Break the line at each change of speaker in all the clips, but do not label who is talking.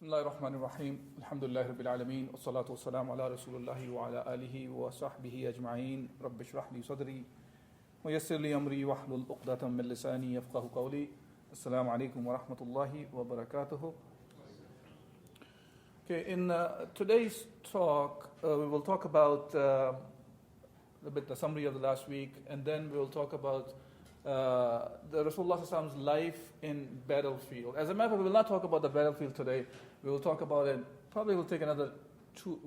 Bismillah ar-Rahman ar-Rahim. Alhamdulillah Rabbil Alameen. Wassalatu wassalamu ala Rasulullahi wa ala alihi wa sahbihi ajma'een. Rabbi shrah li sadri. Wa yassir li amri wa hlul uqdatan min lisani yafqahu qawli. Assalamu alaikum wa rahmatullahi wa barakatuhu. Okay, in today's talk, we will talk about a bit the summary of the last week, and then we will talk about the Rasulullah's life in battlefield. As a matter of fact, we will not talk about the battlefield today. We will talk about it, probably will take another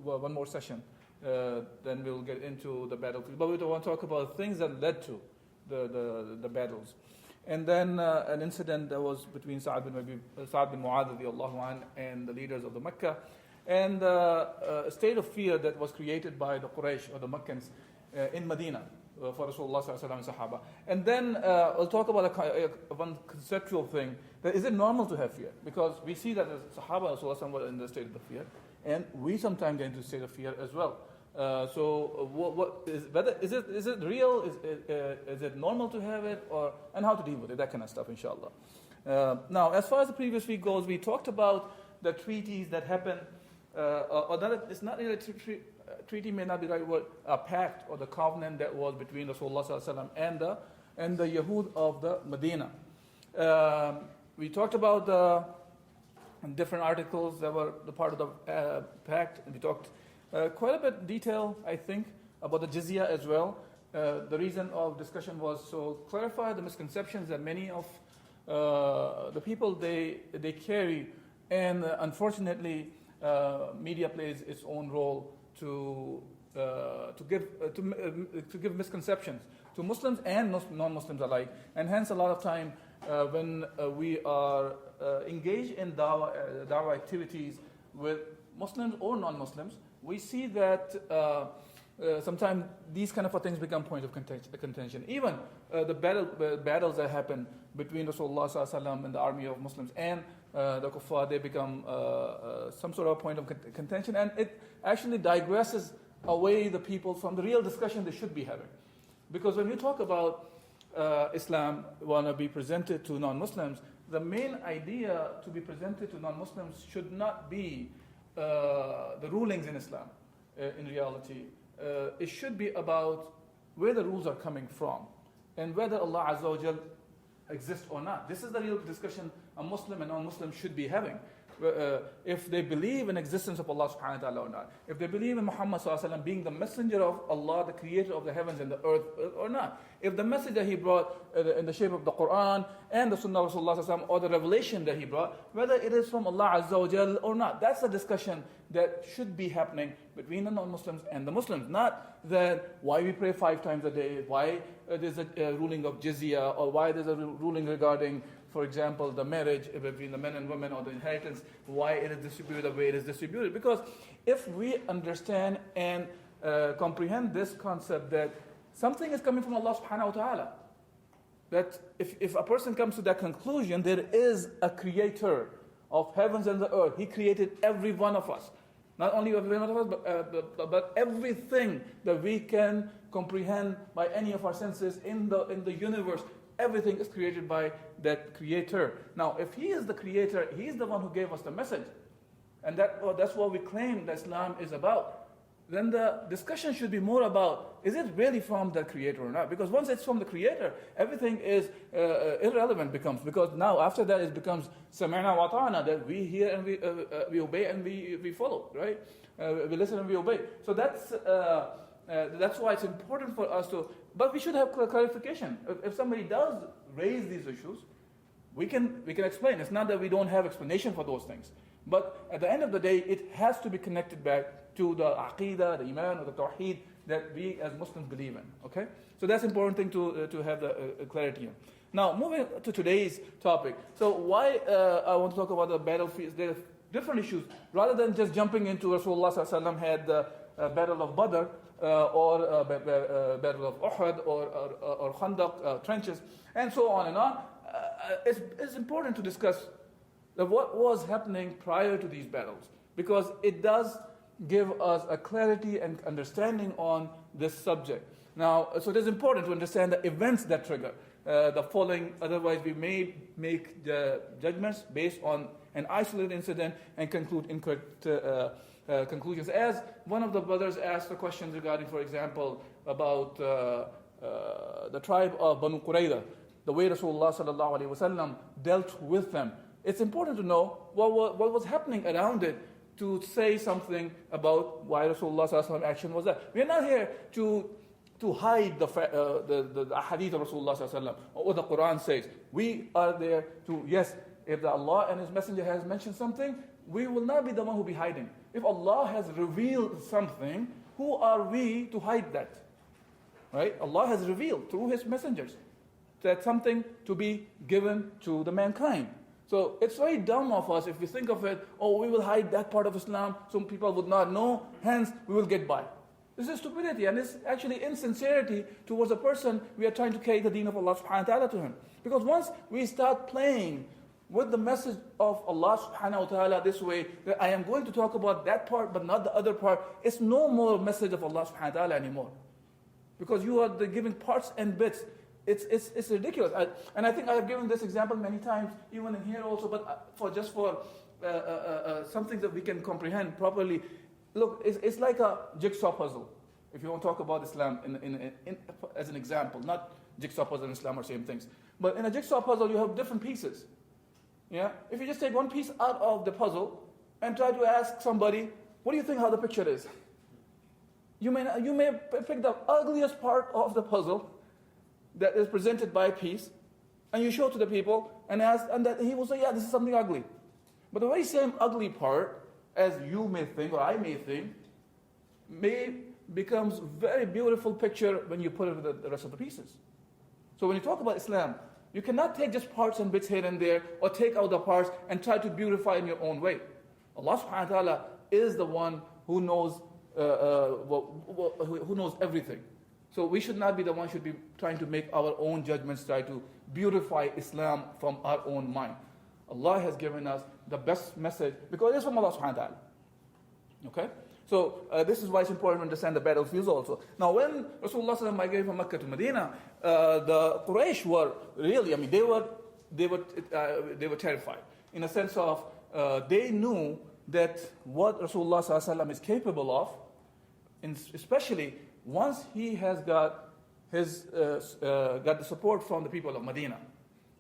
one more session. Then we will get into the battlefield. But we don't want to talk about things that led to the battles. And then an incident that was between Sa'ad bin Mu'adh radiallahu anh and the leaders of the Mecca, and a state of fear that was created by the Quraysh or the Meccans in Medina for Rasulullah sallallahu alaihi wasallam and Sahaba. And then we'll talk about one conceptual thing. That is it normal to have fear? Because we see that the Sahaba Rasulullah were in the state of fear, and we sometimes get into a state of fear as well. So what is it real? Is it normal to have it, and how to deal with it? That kind of stuff, inshallah. Now, as far as the previous week goes, we talked about the treaties that happened, or that it's not really a treaty, may not be the right word, a pact or the covenant that was between Rasulullah sallallahu alaihi wasallam and the Yahud of the Medina. We talked about the different articles that were the part of the pact, and we talked quite a bit detail, I think, about the jizya as well. The reason of discussion was to clarify the misconceptions that many of the people they carry, and unfortunately, media plays its own role to give misconceptions to Muslims and non-Muslims alike. And hence, a lot of time when we are engaged in dawah activities with Muslims or non-Muslims, we see that sometimes these kind of things become point of contention. Even the battles that happen between Rasulullah sallallahu alaihi wasallam and the army of Muslims and the kuffar, they become some sort of point of contention, and it actually digresses away the people from the real discussion they should be having. Because when we talk about Islam want to be presented to non-Muslims, the main idea to be presented to non-Muslims should not be the rulings in Islam. In reality, it should be about where the rules are coming from and whether Allah Azza wa Jal exists or not. This is the real discussion a Muslim and non-Muslim should be having. If they believe in existence of Allah subhanahu wa ta'ala or not, if they believe in Muhammad sallallahu alaihi wasallam being the messenger of Allah, the creator of the heavens and the earth or not, if the message that he brought in the shape of the Quran and the Sunnah of Rasulullah sallallahu alaihi wasallam, or the revelation that he brought, whether it is from Allah Azza wa Jal or not, that's a discussion that should be happening between the non-Muslims and the Muslims. Not that why we pray 5 times a day, why there's a ruling of jizya, or why there's a ruling regarding, for example, the marriage between the men and women, or the inheritance, why it is distributed the way it is distributed. Because if we understand and comprehend this concept that something is coming from Allah subhanahu wa ta'ala, that if a person comes to that conclusion, there is a creator of heavens and the earth. He created every one of us. Not only every one of us, but everything that we can comprehend by any of our senses in the universe. Everything is created by that creator. Now, if he is the creator, he is the one who gave us the message. And that's what we claim that Islam is about. Then the discussion should be more about, is it really from the creator or not? Because once it's from the creator, everything is irrelevant becomes. Because now after that it becomes sami'na wa ta'ana, that we hear and we obey and we follow, right? We listen and we obey. So that's why it's important for us to, but we should have clarification. If somebody does raise these issues, we can explain. It's not that we don't have explanation for those things. But at the end of the day, it has to be connected back to the aqidah, the iman, or the tawheed that we as Muslims believe in. Okay? So that's important thing to have the clarity in. Now, moving to today's topic. So why I want to talk about the battlefields, there are different issues. Rather than just jumping into Rasulullah sallallahu alaihi wasallam had the Battle of Badr, or Battle of Uhud, or Khandaq, trenches, and so on and on. It's important to discuss what was happening prior to these battles, because it does give us a clarity and understanding on this subject. Now, so it is important to understand the events that trigger the following. Otherwise, we may make the judgments based on an isolated incident and conclude incorrect conclusions. As one of the brothers asked a question regarding, for example, about the tribe of Banu Qurayza, the way Rasulullah sallallahu alaihi wasallam dealt with them. It's important to know what was happening around it to say something about why Rasulullah sallallahu alaihi wasallam action was that. We are not here to hide the hadith of Rasulullah sallallahu alaihi wasallam or what the Quran says. We are there to, yes, if Allah and His Messenger has mentioned something, we will not be the one who be hiding. If Allah has revealed something, who are we to hide that? Right? Allah has revealed through His messengers that something to be given to the mankind. So it's very dumb of us if we think of it, oh, we will hide that part of Islam so people would not know, hence we will get by. This is stupidity, and it's actually insincerity towards a person we are trying to carry the deen of Allah subhanahu wa ta'ala to him. Because once we start playing with the message of Allah subhanahu wa ta'ala this way, that I am going to talk about that part but not the other part, it's no more message of Allah subhanahu wa ta'ala anymore. Because you are giving parts and bits. It's ridiculous. And I think I have given this example many times, even in here also, but for something that we can comprehend properly. Look, it's like a jigsaw puzzle. If you want to talk about Islam as an example, not jigsaw puzzle and Islam are same things. But in a jigsaw puzzle, you have different pieces. Yeah? If you just take one piece out of the puzzle and try to ask somebody, what do you think how the picture is? You may pick the ugliest part of the puzzle that is presented by a piece, and you show it to the people and ask, and that he will say, yeah, this is something ugly. But the very same ugly part, as you may think or I may think, becomes very beautiful picture when you put it with the rest of the pieces. So when you talk about Islam, you cannot take just parts and bits here and there, or take out the parts and try to beautify in your own way. Allah subhanahu wa ta'ala is the one who knows who knows everything. So we should not be the one should be trying to make our own judgments, try to beautify Islam from our own mind. Allah has given us the best message because it's from Allah subhanahu wa ta'ala. Okay? So this is why it's important to understand the battlefields also. Now when Rasulullah migrated from Mecca to Medina, the Quraysh were really, they were terrified. In a sense of, they knew that what Rasulullah is capable of, especially once he has got the support from the people of Medina.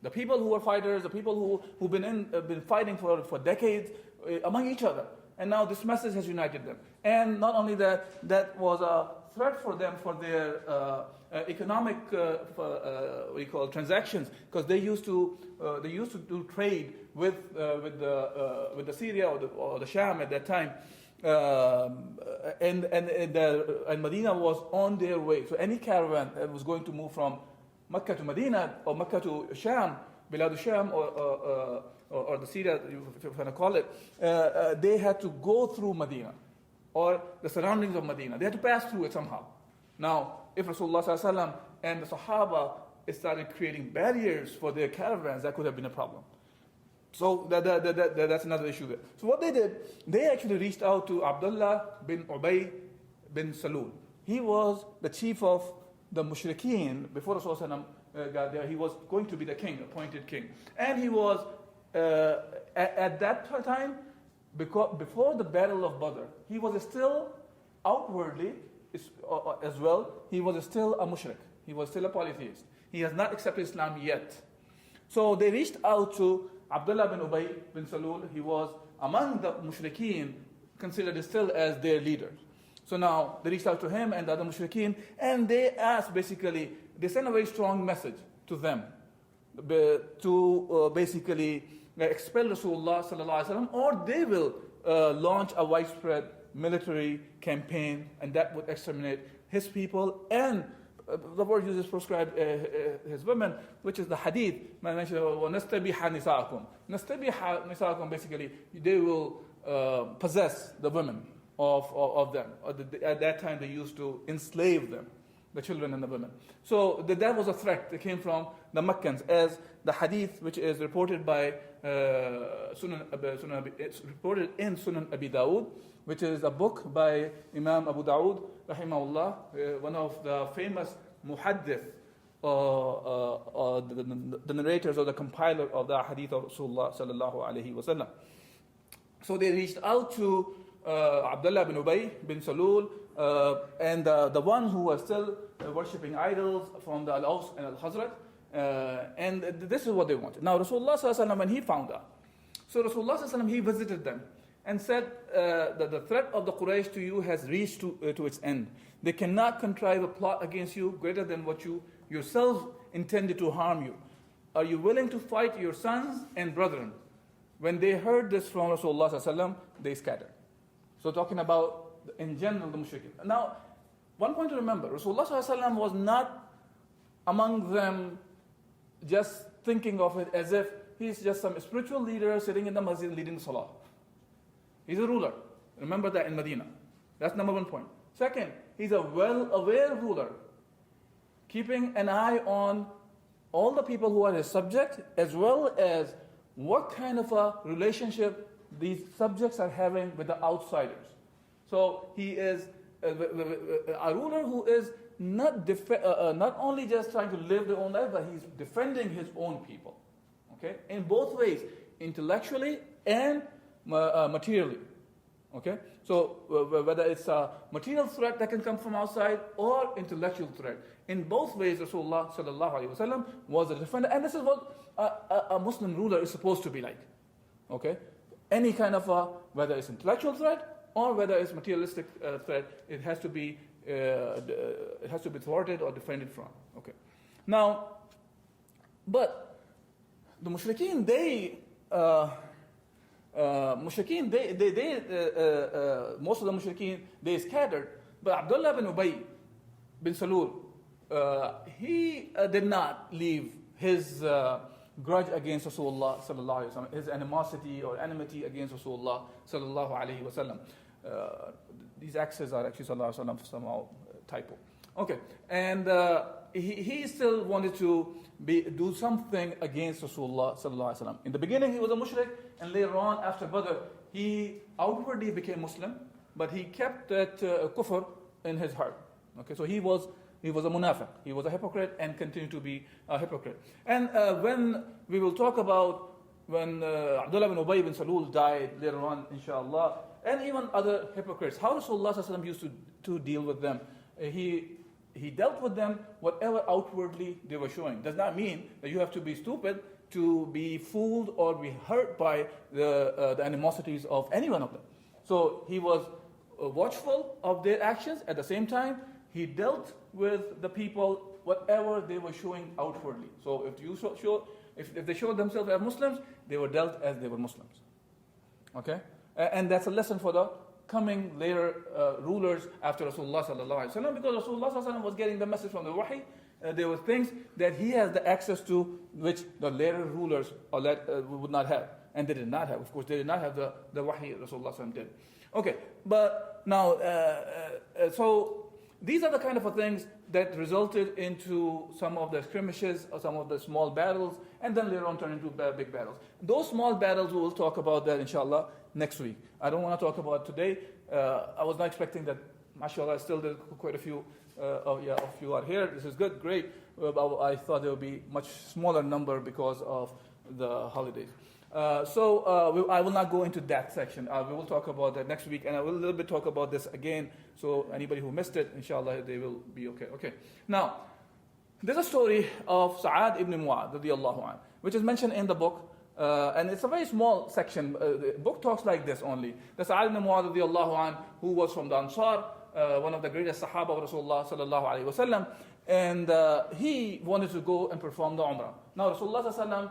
The people who were fighters, the people who've been fighting for decades among each other. And now this message has united them. And not only that, that was a threat for them for their economic transactions, because they used to do trade with the Syria or the Sham at that time. And Medina was on their way. So any caravan that was going to move from Mecca to Medina or Mecca to Sham, Bilad Sham or the Syria, if you want to call it, they had to go through Medina or the surroundings of Medina. They had to pass through it somehow. Now, if Rasulullah ﷺ and the Sahaba started creating barriers for their caravans, that could have been a problem. So that's another issue there. So what they did, they actually reached out to Abdullah bin Ubay bin Salul. He was the chief of the Mushrikeen. Before Rasulullah got there, he was going to be the king, appointed king. And he was, at that time, before the Battle of Badr, he was still outwardly, as well, he was still a mushrik. He was still a polytheist. He has not accepted Islam yet. So they reached out to Abdullah bin Ubay bin Salul. He was among the mushrikeen, considered still as their leader. So now they reached out to him and the other mushrikeen, and they asked basically, they sent a very strong message to them to basically expel Rasulullah sallallahu alaihi wasallam, or they will launch a widespread military campaign, and that would exterminate his people and the word uses proscribed his women, which is the hadith. وَنَسْتَبِحَ نِسَاءَكُمْ نَسْتَبِحَ نِسَاءَكُمْ, basically, they will possess the women of them. At that time, they used to enslave them, the children and the women. So that was a threat that came from the Meccans, as the hadith, which is reported by it's reported in Sunan Abi Dawud, which is a book by Imam Abu Dawud, rahimahullah, one of the famous muhaddith the narrators or the compiler of the hadith of Rasulullah sallallahu alaihi wasallam. So they reached out to Abdullah bin Ubay bin Salul, and the one who was still worshipping idols from the Al-Aws and Al-Khazraj, and this is what they wanted. Now Rasulullah sallallahu alaihi wasallam, when he found out, so Rasulullah sallallahu alaihi wasallam, he visited them and said that the threat of the Quraysh to you has reached to its end. They cannot contrive a plot against you greater than what you yourselves intended to harm you. Are you willing to fight your sons and brethren? When they heard this from Rasulullah sallallahu alaihi wasallam, they scattered. So talking about, in general, the mushrikeen. Now, one point to remember, Rasulullah sallallahu alaihi wasallam was not among them just thinking of it as if he's just some spiritual leader sitting in the masjid leading the salah. He's a ruler. Remember that in Medina. That's number one point. Second, he's a well-aware ruler, keeping an eye on all the people who are his subject, as well as what kind of a relationship these subjects are having with the outsiders. So he is a ruler who is not only just trying to live their own life, but he's defending his own people. Okay, in both ways, intellectually and materially. Okay, so whether it's a material threat that can come from outside or intellectual threat, in both ways, Rasulullah sallallahu alaihi wasallam was a defender, and this is what a Muslim ruler is supposed to be like. Okay, any kind of whether it's intellectual threat or whether it's materialistic threat, it has to be thwarted or defended from. Okay, now, but the mushrikeen, most of the mushrikeen, they scattered. But Abdullah bin Ubay bin Salul, he did not leave his grudge against Rasulullah sallallahu alaihi wasallam, his animosity or enmity against Rasulullah sallallahu alaihi wasallam. These axes are actually sallallahu alaihi wasallam somehow typo. Okay, and he still wanted to do something against Rasulullah sallallahu alaihi wasallam. In the beginning, he was a mushrik, and later on, after Badr, he outwardly became Muslim, but he kept that kufr in his heart. Okay, so he was a munafiq, he was a hypocrite, and continued to be a hypocrite. And when we will talk about when Abdullah bin Ubay bin Salul died later on, inshallah, and even other hypocrites, how Rasulullah sallallahu alaihi wasallam used to deal with them. He dealt with them whatever outwardly they were showing. Does not mean that you have to be stupid to be fooled or be hurt by the animosities of any one of them. So he was watchful of their actions. At the same time, he dealt with the people whatever they were showing outwardly. So if they showed themselves as Muslims, they were dealt as they were Muslims. Okay, and that's a lesson for the coming later rulers after Rasulullah sallallahu alaihi wasallam, because Rasulullah sallallahu alaihi wasallam was getting the message from the wahi. There were things that he has the access to which the later rulers would not have, and they did not have. Of course, they did not have the wahi Rasulullah sallallahu alaihi wasallam did. Okay, but now, so these are the kind of things that resulted into some of the skirmishes or some of the small battles, and then later on turned into big battles. Those small battles, we will talk about that inshallah next week. I don't want to talk about it today. I was not expecting that, mashallah, still there's quite a few of you are here. This is good, great. I thought there would be much smaller number because of the holidays. So I will not go into that section. We will talk about that next week, and I will a little bit talk about this again. So anybody who missed it, inshallah, they will be okay. Okay. Now, there's a story of Sa'ad ibn Mu'adh, radiyallahu anhu, which is mentioned in the book. And it's a very small section. The book talks like this only. The Sa'ad ibn Mu'adh, radiyallahu anhu, who was from the Ansar, one of the greatest Sahaba of Rasulullah sallallahu alaihi wasallam, and he wanted to go and perform the Umrah. Now Rasulullah sallallahu alaihi wasallam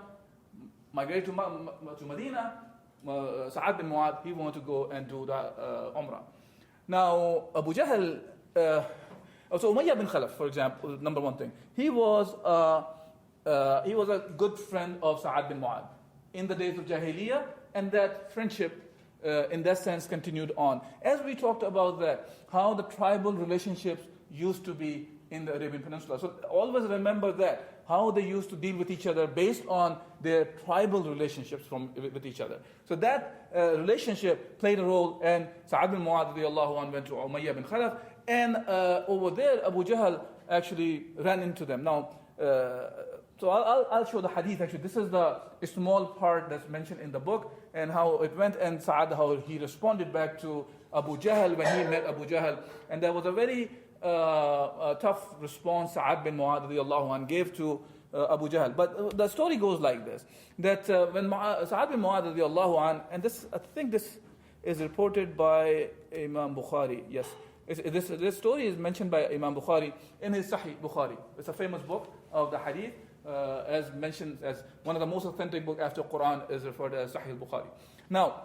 migrated to Medina. Sa'ad bin Mu'adh, he wanted to go and do the Umrah. Now Abu Jahl, so Umayyah bin Khalaf, for example, number one thing, he was a good friend of Sa'ad bin Mu'adh in the days of Jahiliyyah, and that friendship in that sense continued on. As we talked about that, how the tribal relationships used to be in the Arabian Peninsula. So always remember that, how they used to deal with each other based on their tribal relationships with each other. So that relationship played a role, and Sa'ad bin Mu'adh radiallahu anhu went to Umayyah bin Khalaf, and over there Abu Jahl actually ran into them. Now, So I'll show the hadith actually. This is the small part that's mentioned in the book and how it went, and Sa'ad, how he responded back to Abu Jahl when he met Abu Jahl. And there was a very tough response Sa'ad bin Mu'adh radiallahu anh gave to Abu Jahl. But the story goes like this, that when Sa'ad bin Mu'adh radiallahu anh, and this, I think this is reported by Imam Bukhari, yes. This story is mentioned by Imam Bukhari in his Sahih Bukhari. It's a famous book of the hadith, as mentioned as one of the most authentic books after Quran is referred as Sahih Bukhari. Now,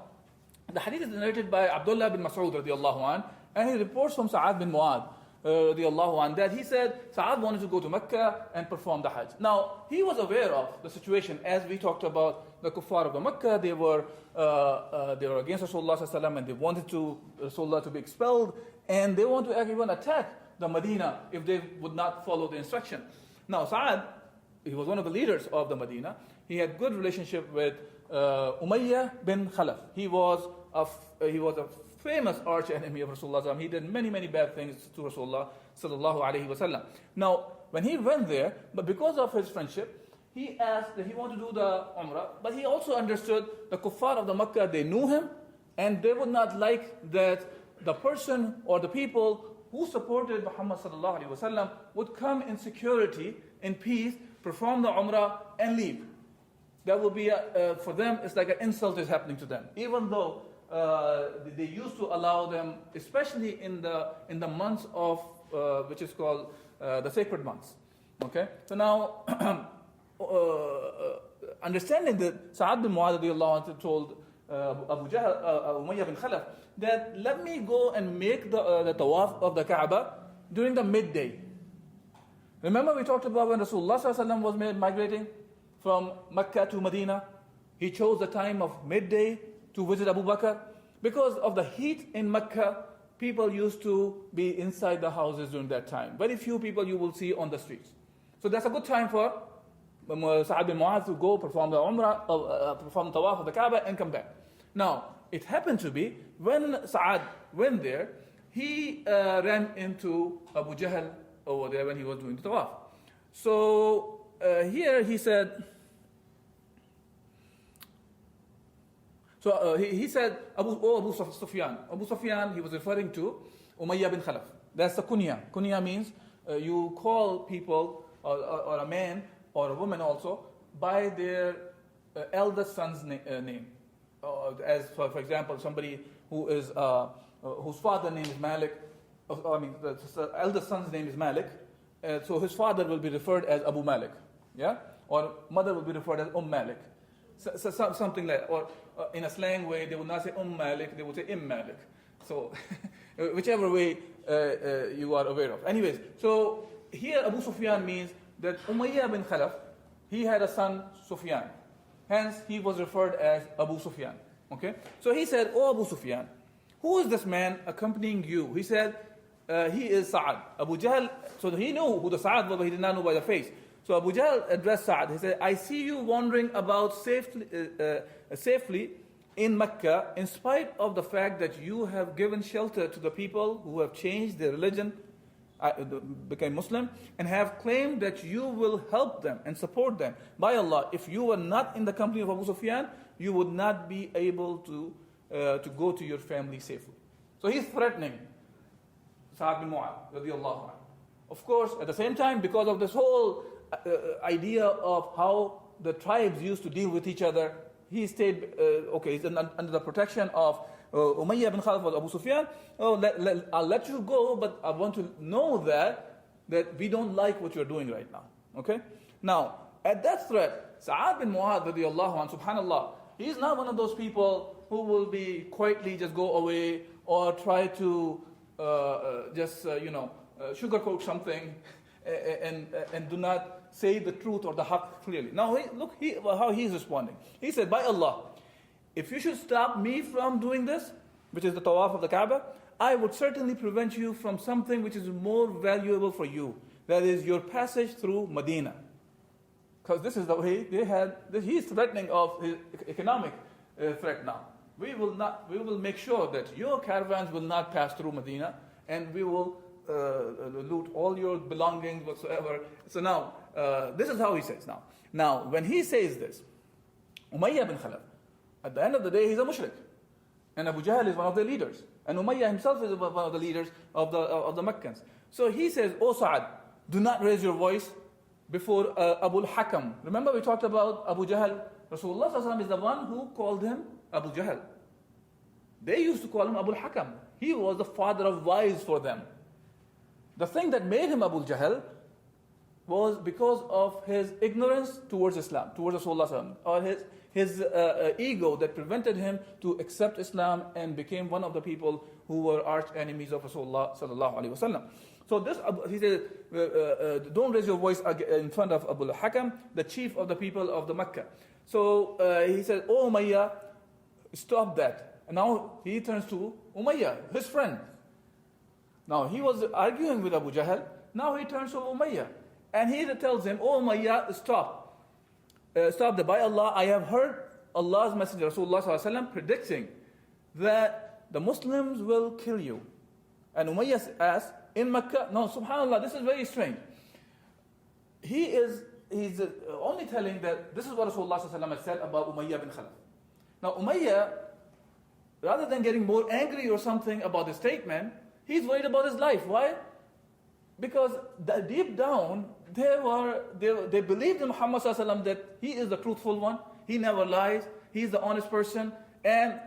the hadith is narrated by Abdullah bin Mas'ud radiallahu anh, and he reports from Sa'ad bin Mu'adh radiallahu anh that he said Sa'ad wanted to go to Mecca and perform the Hajj. Now, he was aware of the situation as we talked about the kuffar of the Mecca. They were against Rasulullah sallallahu alaihi wasallam and they wanted Rasulullah to be expelled, and they want to even attack the Medina if they would not follow the instruction. Now, Sa'ad, he was one of the leaders of the Medina. He had good relationship with Umayyah bin Khalaf. He was a famous arch enemy of Rasulullah. He did many, many bad things to Rasulullah sallallahu alaihi wasallam. Now, when he went there, but because of his friendship, he asked that he wanted to do the Umrah, but he also understood the kuffar of the Makkah, they knew him, and they would not like that the person or the people who supported Muhammad sallallahu alaihi wasallam would come in security, in peace, perform the Umrah, and leave. That would be, for them, it's like an insult is happening to them. Even though they used to allow them, especially in the months of, which is called the sacred months. Okay? So now, understanding that Sa'ad bin Mu'adh radiallahu anhu told Abu Jahl, Umayyah bin Khalaf, that let me go and make the tawaf of the Kaaba during the midday. Remember we talked about when Rasulullah sallallahu alaihi wasallam was migrating from Mecca to Medina? He chose the time of midday to visit Abu Bakr. Because of the heat in Mecca, people used to be inside the houses during that time. Very few people you will see on the streets. So that's a good time for Sa'ad bin Mu'adh to go perform the Umrah, perform the Tawaf of the Kaaba and come back. Now, it happened to be when Sa'ad went there, he ran into Abu Jahl over there when he was doing the Tawaf. So here he said, he said, Abu Sufyan. Abu Sufyan, he was referring to Umayyah bin Khalaf. That's the kunya. Kunya means you call people, or a man, or a woman also, by their eldest son's name. As for example, somebody who is whose father name is Malik. The eldest son's name is Malik. So his father will be referred as Abu Malik, yeah, or mother will be referred as Malik. So something like, or in a slang way, they would not say Malik, they would say Malik. So whichever way you are aware of. Anyways, so here Abu Sufyan means that Umayyah bin Khalaf, he had a son Sufyan. Hence, he was referred as Abu Sufyan. Okay? So he said, "Oh Abu Sufyan, who is this man accompanying you?" He said, he is Sa'ad. Abu Jahl, so he knew who the Sa'ad was, but he did not know by the face. So Abu Jahl addressed Sa'ad. He said, "I see you wandering about safely in Mecca, in spite of the fact that you have given shelter to the people who have changed their religion, became Muslim, and have claimed that you will help them and support them. By Allah, if you were not in the company of Abu Sufyan, you would not be able to go to your family safely." So he's threatening Sa'ad bin Mu'adh radiallahu anhu. Of course, at the same time, because of this whole idea of how the tribes used to deal with each other, he stayed, he's under the protection of Umayyah bin Khalaf or Abu Sufyan. I'll let you go, but I want to know that we don't like what you're doing right now. Okay? Now, at that threat, Sa'ad bin Mu'adh radiallahu anhu, subhanallah, he's not one of those people who will be quietly just go away or try to sugarcoat something and do not say the truth or the haqq clearly. Now, look how he's responding. He said, "By Allah, if you should stop me from doing this, which is the tawaf of the Kaaba, I would certainly prevent you from something which is more valuable for you. That is your passage through Medina." Because this is the way they had, he's threatening of his economic threat now. We will make sure that your caravans will not pass through Medina, and we will loot all your belongings whatsoever. So now, this is how he says now. Now, when he says this, Umayyah bin Khalaf, at the end of the day, he's a mushrik. And Abu Jahl is one of the leaders. And Umayyah himself is one of the leaders of the Meccans. So he says, O Sa'ad, do not raise your voice before Abu al-Hakam. Remember we talked about Abu Jahl. Rasulullah ﷺ is the one who called him Abu Jahl. They used to call him Abu al-Hakam. He was the father of wives for them. The thing that made him Abu Jahl was because of his ignorance towards Islam, towards Rasulullah ﷺ, or his ego that prevented him to accept Islam and became one of the people who were arch enemies of Rasulullah ﷺ. So this, he says, don't raise your voice in front of Abu al-Hakam, the chief of the people of the Mecca. So he said, Oh Umayyah, stop that. And now he turns to Umayyah, his friend. Now he was arguing with Abu Jahl. Now he turns to Umayyah. And he tells him, Oh Umayyah, stop. Stop that. By Allah, I have heard Allah's Messenger, Rasulullah ﷺ, predicting that the Muslims will kill you. And Umayyah asked, in Mecca? No, subhanAllah, this is very strange. He's only telling that this is what Rasulullah ﷺ has said about Umayyah bin Khalaf. Now Umayyah, rather than getting more angry or something about the statement, he's worried about his life. Why? Because deep down, they believed in Muhammad ﷺ that he is the truthful one, he never lies, he's the honest person, and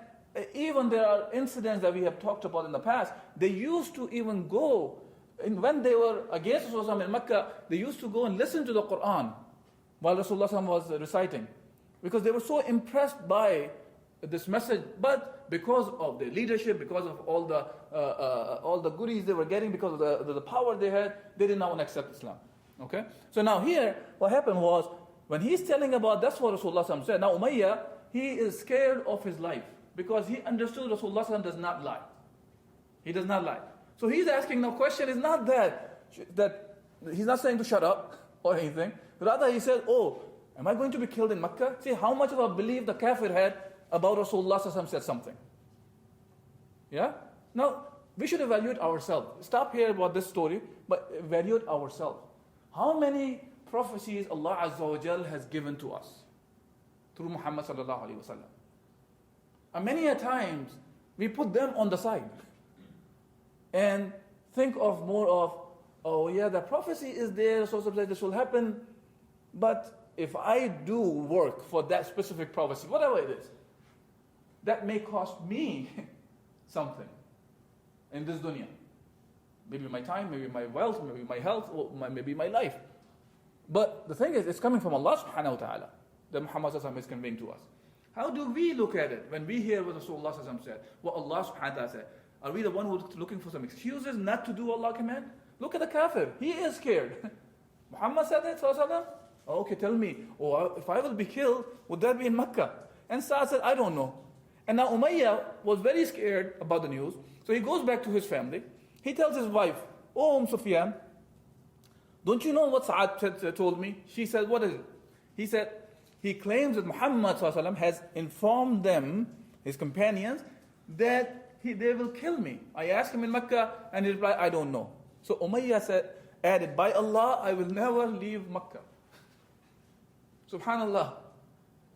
even there are incidents that we have talked about in the past. They used to even go, when they were against Rasulullah in Mecca, they used to go and listen to the Quran while Rasulullah was reciting. Because they were so impressed by this message, but because of their leadership, because of all the goodies they were getting, because of the power they had, they did not want to accept Islam. Okay? So now here, what happened was, when he's telling about, that's what Rasulullah said. Now Umayyah, he is scared of his life, because he understood Rasulullah does not lie. He does not lie. So he's asking, now question is not that he's not saying to shut up or anything. Rather he said, oh, am I going to be killed in Mecca? See how much of a belief the kafir had about Rasulullah said something. Yeah? Now, we should evaluate ourselves. Stop here about this story, but evaluate ourselves. How many prophecies Allah Azza wa Jal has given to us through Muhammad sallallahu alaihi wasallam? And many a times, we put them on the side and think of more of, oh yeah, the prophecy is there, so this will happen, but if I do work for that specific prophecy, whatever it is, that may cost me something in this dunya. Maybe my time, maybe my wealth, maybe my health, or maybe my life. But the thing is, it's coming from Allah subhanahu wa ta'ala that Muhammad is conveying to us. How do we look at it when we hear what Rasulullah said, what Allah subhanahu wa ta'ala said? Are we the one who's looking for some excuses not to do what Allah command? Look at the kafir. He is scared. Muhammad said that, sallallahu. Okay, tell me, if I will be killed, would that be in Mecca? And Sa'ad said, I don't know. And now Umayyah was very scared about the news. So he goes back to his family. He tells his wife, Oh, Sufyan, don't you know what Sa'ad told me? She said, what is it? He said, he claims that Muhammad ﷺ has informed them, his companions, that they will kill me. I asked him in Mecca, and he replied, I don't know. So Umayyah added, by Allah, I will never leave Mecca. Subhanallah.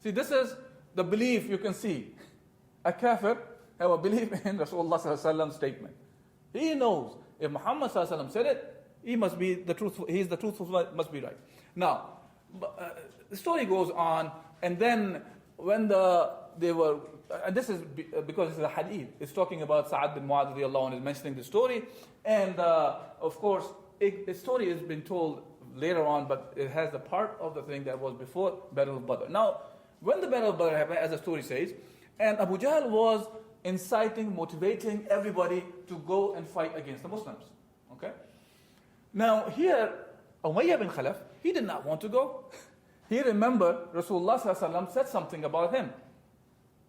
See, this is the belief you can see. A kafir have a belief in Rasulullah ﷺ's statement. He knows if Muhammad ﷺ said it, he must be the truthful. He is the truthful one, must be right. Now, the story goes on, and then when they were, and this is because it's a hadith. It's talking about Sa'ad bin Mu'adh radiallahu anhu is mentioning the story, and of course, the story has been told later on, but it has the part of the thing that was before Battle of Badr. Now, when the Battle of Badr happened, as the story says, and Abu Jahl was inciting, motivating everybody to go and fight against the Muslims. Okay? Now here, Umayyah bin Khalaf, he did not want to go. He remembered Rasulullah ﷺ said something about him,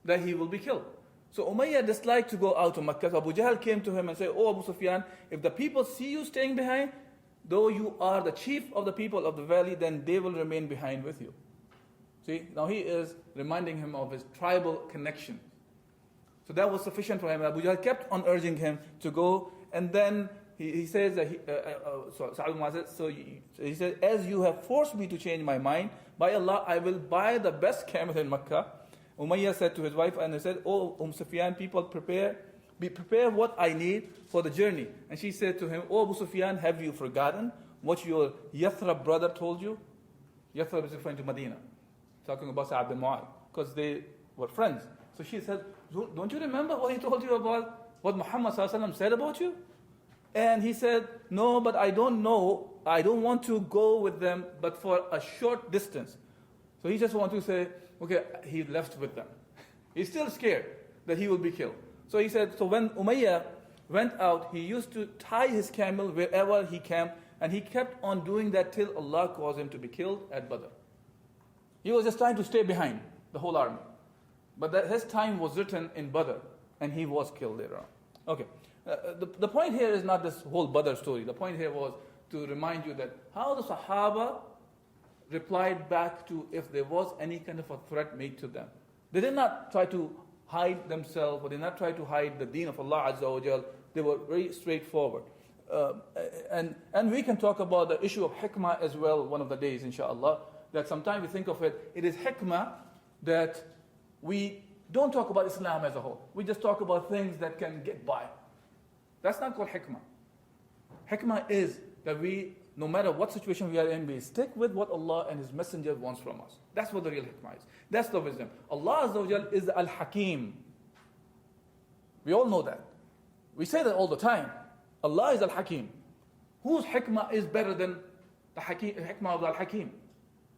that he will be killed. So Umayyah disliked to go out to Mecca. So Abu Jahl came to him and said, Oh Abu Sufyan, if the people see you staying behind, though you are the chief of the people of the valley, then they will remain behind with you. See, now he is reminding him of his tribal connection. So that was sufficient for him. Abu Jahl kept on urging him to go, and then he says that he says, as you have forced me to change my mind, by Allah, I will buy the best camel in Makkah. Umayyah said to his wife, and he said, oh, Sufyan, people prepare what I need for the journey. And she said to him, oh, Abu Sufyan, have you forgotten what your Yathrib brother told you? Yathrib is referring to Medina, talking about Sa'ad bin Mu'adh, because they were friends. So she said, don't you remember what he told you about what Muhammad said about you? And he said, no, but I don't know. I don't want to go with them, but for a short distance. So he just wanted to say, okay, he left with them. He's still scared that he will be killed. So he said, so when Umayyah went out, he used to tie his camel wherever he camped, and he kept on doing that till Allah caused him to be killed at Badr. He was just trying to stay behind the whole army. But that his time was written in Badr, and he was killed later on. Okay. The point here is not this whole Badr story. The point here was to remind you that how the Sahaba replied back to if there was any kind of a threat made to them. They did not try to hide themselves, or they did not try to hide the deen of Allah Azza wa Jal. They were very straightforward. And we can talk about the issue of hikmah as well one of the days, inshallah. That sometimes we think of it is hikmah that we don't talk about Islam as a whole. We just talk about things that can get by. That's not called hikmah. Hikmah is that we, no matter what situation we are in, we stick with what Allah and His Messenger wants from us. That's what the real hikmah is. That's the wisdom. Allah Azza wa Jal is the Al-Hakim. We all know that. We say that all the time. Allah is Al-Hakim. Whose hikmah is better than the hikmah of the Al-Hakim,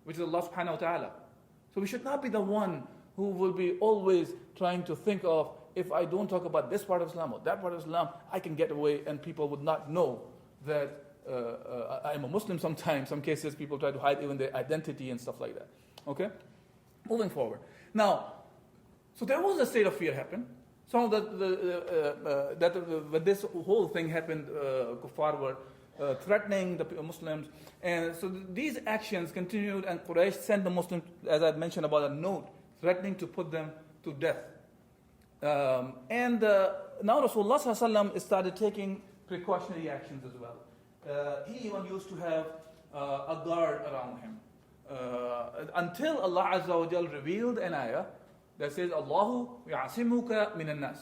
which is Allah subhanahu wa ta'ala. So we should not be the one who will be always trying to think of, if I don't talk about this part of Islam or that part of Islam, I can get away, and people would not know that I'm a Muslim sometimes. Some cases people try to hide even their identity and stuff like that. Okay? Moving forward. Now, so there was a state of fear happen. Some of when this whole thing happened, kuffar were threatening the Muslims. And so these actions continued, and Quraysh sent the Muslims, as I mentioned, about a note threatening to put them to death. Now Rasulullah ﷺ started taking precautionary actions as well. He even used to have a guard around him. Until Allah Azza wa Jal revealed an ayah that says, Allahu ya'asimuka minan nas.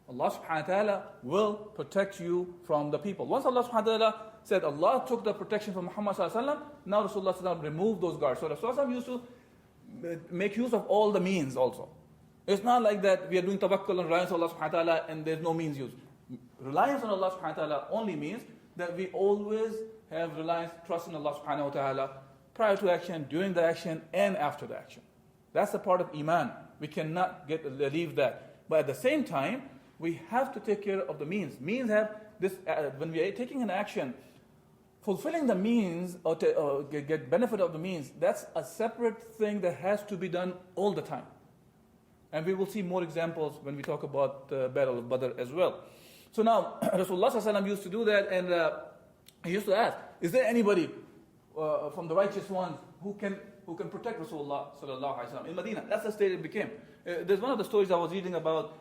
Allah subhanahu wa ta'ala will protect you from the people. Once Allah subhanahu wa ta'ala said Allah took the protection from Muhammad sallallahu alaihi wasallam, now Rasulullah sallallahu alaihi wasallam removed those guards. So Rasulullah used to make use of all the means also. It's not like that we are doing tawakkul and reliance on Allah subhanahu wa ta'ala and there's no means used. Reliance on Allah subhanahu wa ta'ala only means that we always have reliance, trust in Allah subhanahu wa ta'ala prior to action, during the action, and after the action. That's a part of Iman. We cannot leave that. But at the same time, we have to take care of the means. Means have this, when we are taking an action, fulfilling the means or get benefit of the means, that's a separate thing that has to be done all the time. And we will see more examples when we talk about the Battle of Badr as well. So now, Rasulullah ﷺ used to do that, and he used to ask, is there anybody from the righteous ones who can protect Rasulullah ﷺ in Medina? That's the state it became. There's one of the stories I was reading about,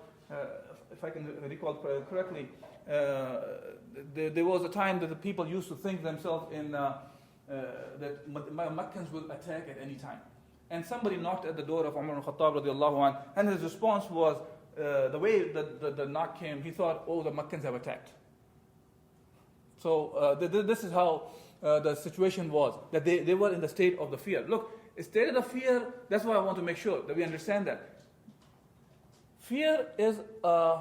if I can recall correctly, there was a time that the people used to think themselves that Meccans will attack at any time. And somebody knocked at the door of Umar al-Khattab radiallahu anh, and his response was, the way the knock came, he thought, oh, the Meccans have attacked. So this is how the situation was, that they were in the state of the fear. Look, a state of the fear, that's why I want to make sure that we understand that. Fear is an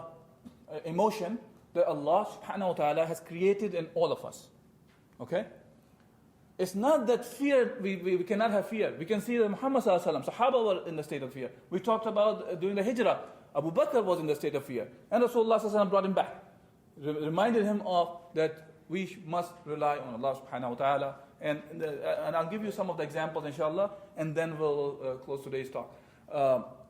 emotion that Allah subhanahu wa ta'ala has created in all of us. Okay? It's not that fear, we cannot have fear. We can see that Muhammad sallallahu alaihi wasallam, Sahaba were in the state of fear. We talked about during the Hijrah, Abu Bakr was in the state of fear. And Rasulullah sallallahu alaihi wasallam brought him back. Reminded him of that we must rely on Allah subhanahu wa ta'ala. And I'll give you some of the examples inshallah, and then we'll close today's talk.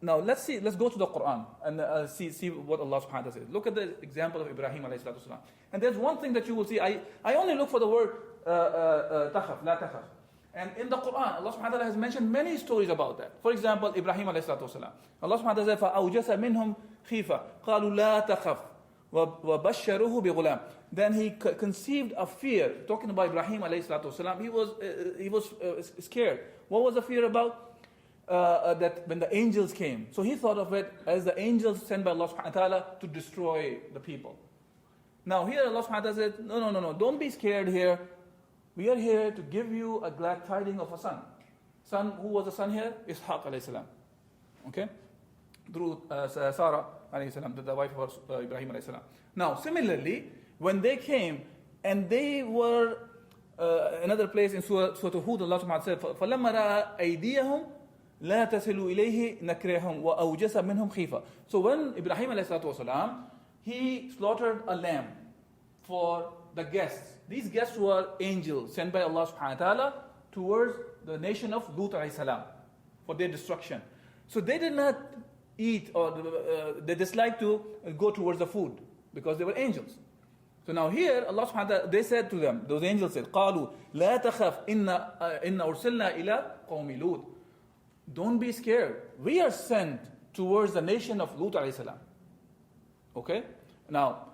Now let's go to the Quran and see what Allah subhanahu wa ta'ala says. Look at the example of Ibrahim alayhi salatu wasalam. And there's one thing that you will see, I only look for the word takhaf, la takhaf. And in the Quran, Allah subhanahu wa ta'ala has mentioned many stories about that. For example, Ibrahim alayhi salatu wasalam. Allah subhanahu wa ta'ala says, فَأَوْجَسَ مِنْهُمْ خِيفَةً قَالُوا لَا تَخَفْ وَبَشَّرُوهُ بِغُلَامٍ. Then he conceived a fear. Talking about Ibrahim alayhi salatu wasalam, he was scared. What was the fear about? That when the angels came. So he thought of it as the angels sent by Allah subhanahu wa ta'ala to destroy the people. Now here Allah subhanahu wa ta'ala said, no, don't be scared here. We are here to give you a glad tidings of a son. Son, who was the son here? Ishaq alayhi salam. Okay? Through Sarah alayhi salam, the wife of Ibrahim alayhi salam. Now, similarly, when they came and they were, another place in Surah Hud, Allah subhanahu wa ta'ala said, فَلَمَّا رَأَى أَيْدِيَهُمْ لَا تَصِلُوا إِلَيْهِ نَكْرَهُمْ وَأَوْجَسَ مِنْهُمْ خِيفَةً. So when Ibrahim alayhi salatu wasalam, he slaughtered a lamb for the guests. These guests were angels sent by Allah subhanahu wa ta'ala towards the nation of Lut alayhi salam for their destruction. So they did not eat, or they disliked to go towards the food because they were angels. So now here Allah subhanahu wa ta'ala, they said to them, those angels said, قالوا لا تخف إن أرسلنا إلى قوم لوط. Don't be scared. We are sent towards the nation of Lut alayhi salam. Okay? Now,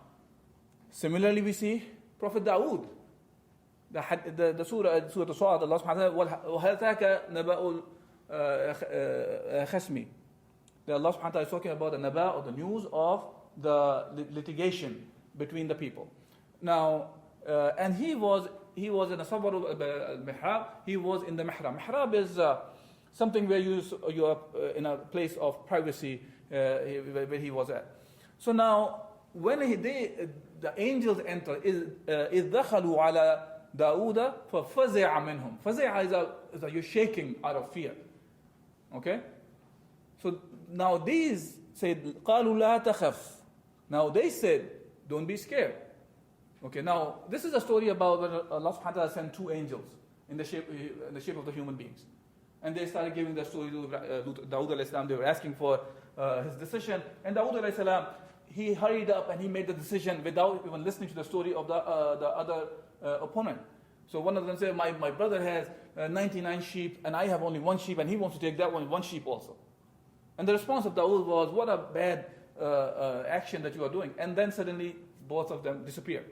similarly we see Prophet Dawood. The surah As-Sad, Allah subhanahu wa ta'ala, وَهَلْ تَاكَ نَبَأُ الْخَصْمِ. That Allah subhanahu wa ta'ala is talking about the naba, or the news of the litigation between the people. Now, and he was in a sabar al-mihrab, he was in the mihrab. Mihrab is something where you are in a place of privacy where he was at. So now, when the angels enter, إِذْ دَخَلُوا عَلَى دَاوُودَ فَفَزِعَ مِنْهُمْ. فَزِعَ is you're shaking out of fear. Okay? So now these said, قَالُوا لَا تَخَفْ. Now they said, don't be scared. Okay, now this is a story about when Allah subhanahu wa ta'ala sent two angels in the shape of the human beings. And they started giving the story to Dawood alayhi salam. They were asking for his decision. And Dawood alayhi salam, he hurried up and he made the decision without even listening to the story of the other opponent. So one of them said, my brother has 99 sheep and I have only one sheep, and he wants to take that one sheep also. And the response of Dawood was, what a bad action that you are doing. And then suddenly both of them disappeared.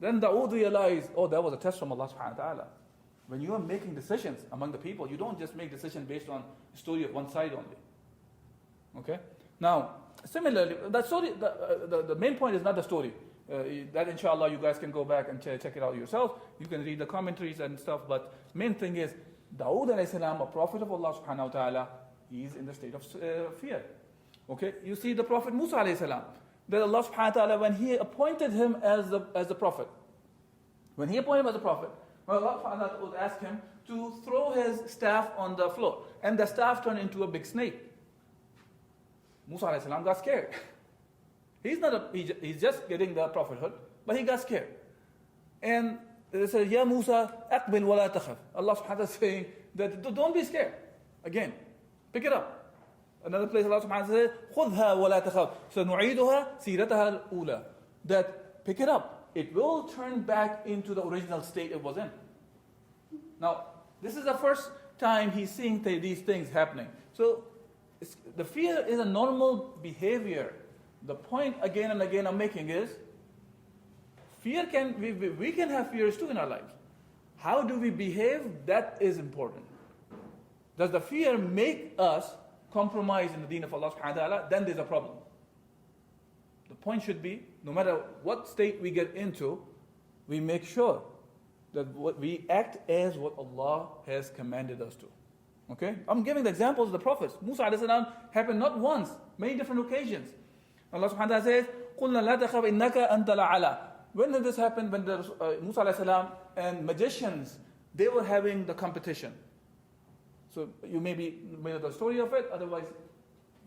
Then Dawood realized, that was a test from Allah subhanahu wa ta'ala. When you are making decisions among the people, you don't just make decisions based on the story of one side only. Okay? Now, similarly, the story, the main point is not the story. That inshallah you guys can go back and check it out yourself. You can read the commentaries and stuff, but main thing is, Dawood alayhi salam, a prophet of Allah subhanahu wa ta'ala, he is in the state of fear. Okay? You see the Prophet Musa alayhi salam, that Allah subhanahu wa ta'ala, when he appointed him as the prophet, when he appointed him as a prophet, well, Allah subhanahu wa ta'ala would ask him to throw his staff on the floor, and the staff turned into a big snake. Musa alayhi salam got scared. He's just getting the prophethood, but he got scared. And they said, Ya Musa, aqbil wa la takhaf. Allah subhanahu wa ta'ala is saying that don't be scared. Again, pick it up. Another place Allah subhanahu wa ta'ala says, خُذْهَا وَلَا تَخَفْ سَنُعِيدُهَا سِيرَتَهَا الْأُولَى. That pick it up. It will turn back into the original state it was in. Now, this is the first time he's seeing these things happening. So, the fear is a normal behavior. The point again and again I'm making is, we can have fears too in our lives. How do we behave? That is important. Does the fear make us compromise in the deen of Allah subhanahu wa ta'ala? Then there's a problem. The point should be, no matter what state we get into, we make sure that we act as what Allah has commanded us to. Okay? I'm giving the examples of the prophets. Musa alayhi salam happened not once, many different occasions. Allah subhanahu wa ta'ala says, قُلْنَا لَا تَخَفْ إِنَّكَ أَنْتَ لَعَلَى. When did this happen? When Musa alayhi salam and magicians, they were having the competition. So you maybe know the story of it, otherwise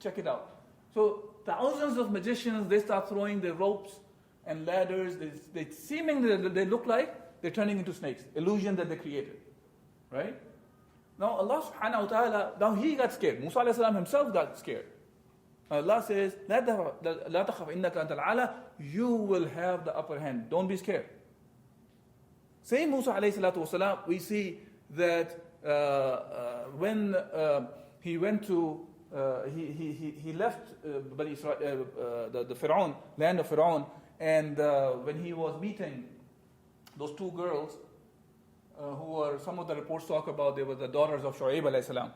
check it out. So thousands of magicians, they start throwing their ropes and ladders. They seemingly, they look like they're turning into snakes. Illusion that they created. Right? Now Allah subhanahu wa ta'ala, now he got scared. Musa alayhi salam himself got scared. Allah says, لَا تَخَفْ إِنَّكَ أَنْتَ الْعَلَى. You will have the upper hand. Don't be scared. Same Musa alayhi salatu wasalam, we see that when he went to he left Bani Israel, the Fir'aun, land of Fir'aun, and when he was meeting those two girls, who were, some of the reports talk about, they were the daughters of Shu'aib alayhi salam.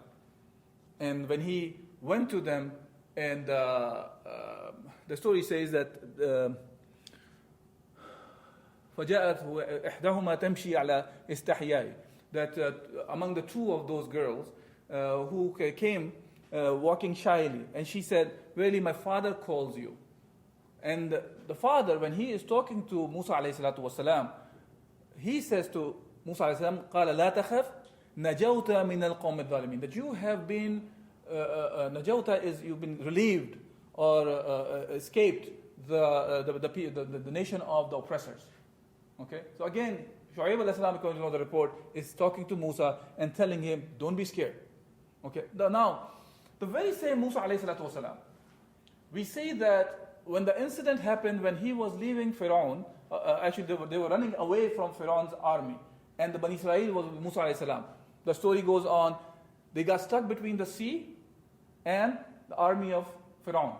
And when he went to them, and the story says that فَجَاءَتْ إِحْدَاهُمَا تَمْشِي عَلَى إِسْتَحْيَاءٍ, that among the two of those girls who came walking shyly, and she said, really, my father calls you. And the father, when he is talking to Musa alayhi salatu wasalam, he says to Musa alayhi salam, قَالَ لَا تَخَفْ نَجَوْتَ مِنَ الْقَوْمِ الظَّالِمِينَ, that you have been, najawta is you've been relieved or escaped the nation of the oppressors. Okay, so again, Shu'aib alayhi salam, according to the report, is talking to Musa and telling him, don't be scared. Okay, now, the very same Musa alayhi salatu wasalam, we say that when the incident happened, when he was leaving Fir'aun, actually they were running away from Fir'aun's army, and the Bani Israel was with Musa alayhi salam. The story goes on, they got stuck between the sea and the army of Fir'aun.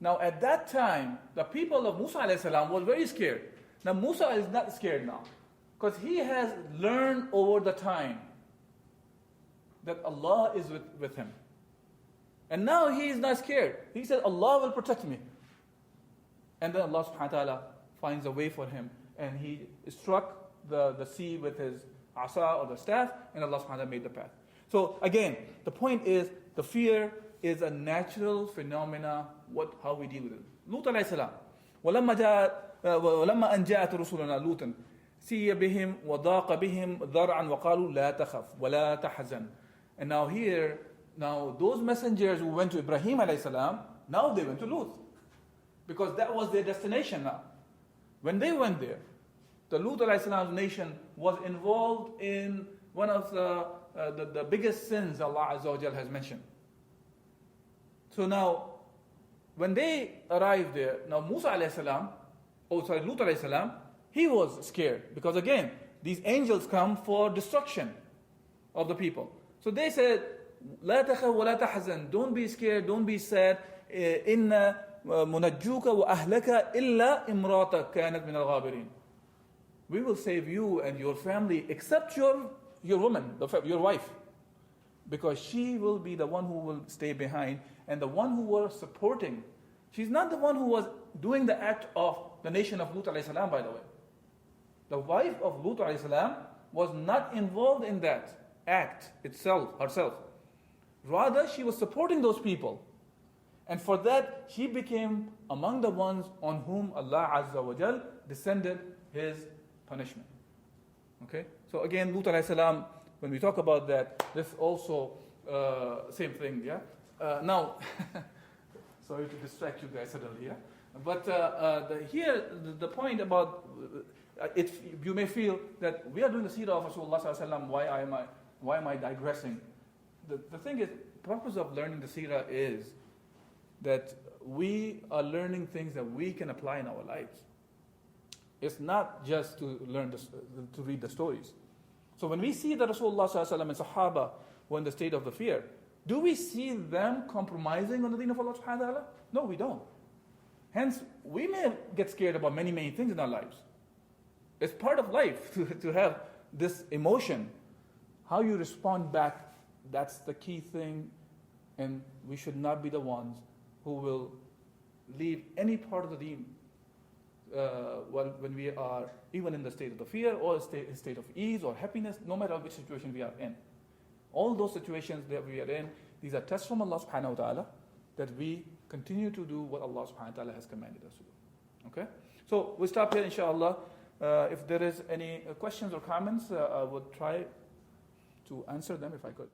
Now at that time, the people of Musa alayhi salam were very scared. Now Musa is not scared now, because he has learned over the time that Allah is with him. And now he is not scared. He said, Allah will protect me. And then Allah subhanahu wa ta'ala finds a way for him, and he struck the sea with his asa or the staff, and Allah subhanahu wa ta'ala made the path. So again, the point is, the fear is a natural phenomena, how we deal with it. Lut alayhi salam, وَلَمَّا أَنْ جَاءَتْ رُسُلُنَا لُوطًا سِيَّ بِهِمْ وَضَاقَ بِهِمْ ذَرْعًا وَقَالُوا لَا تَخَفْ وَلَا تَحْزَنْ. And now here, those messengers who went to Ibrahim alayhi salam, now they went to Lut, because that was their destination now. When they went there, the Lut alayhi salam's nation was involved in one of the biggest sins Allah Azza wa Jal has mentioned. So now, when they arrived there, now Musa alayhi salam, Lut alayhi salam, he was scared, because again, these angels come for destruction of the people. So they said, لا تخف ولا تحزن, don't be scared, don't be sad, إن منجوك وأهلك إلا امرأتك كانت من الغابرين. We will save you and your family except your woman, your wife, because she will be the one who will stay behind, and the one who was supporting. She's not the one who was doing the act of the nation of Lut alayhi salam, by the way. The wife of Lut alayhi salam was not involved in that act herself. Rather, she was supporting those people. And for that, she became among the ones on whom Allah Azza wa Jal descended His punishment. Okay? So again, Lut alayhi salam, when we talk about that, this also, same thing, yeah? Now, sorry to distract you guys suddenly, yeah? But the point about, you may feel that we are doing the seerah of Rasulullah sallallahu alaihi wasallam, why am I digressing? The thing is, the purpose of learning the seerah is that we are learning things that we can apply in our lives. It's not just to learn to read the stories. So when we see that Rasulullah sallallahu alaihi wasallam and Sahaba were in the state of the fear, do we see them compromising on the deen of Allah subhanahu wa ta'ala? No, we don't. Hence, we may get scared about many, many things in our lives. It's part of life to have this emotion. How you respond back, that's the key thing, and we should not be the ones who will leave any part of the deen when we are even in the state of the fear or state of ease or happiness, no matter which situation we are in. All those situations that we are in, these are tests from Allah subhanahu wa ta'ala, that we continue to do what Allah subhanahu wa ta'ala has commanded us to do. Okay? So we'll stop here, inshallah. If there is any questions or comments, I would try to answer them if I could.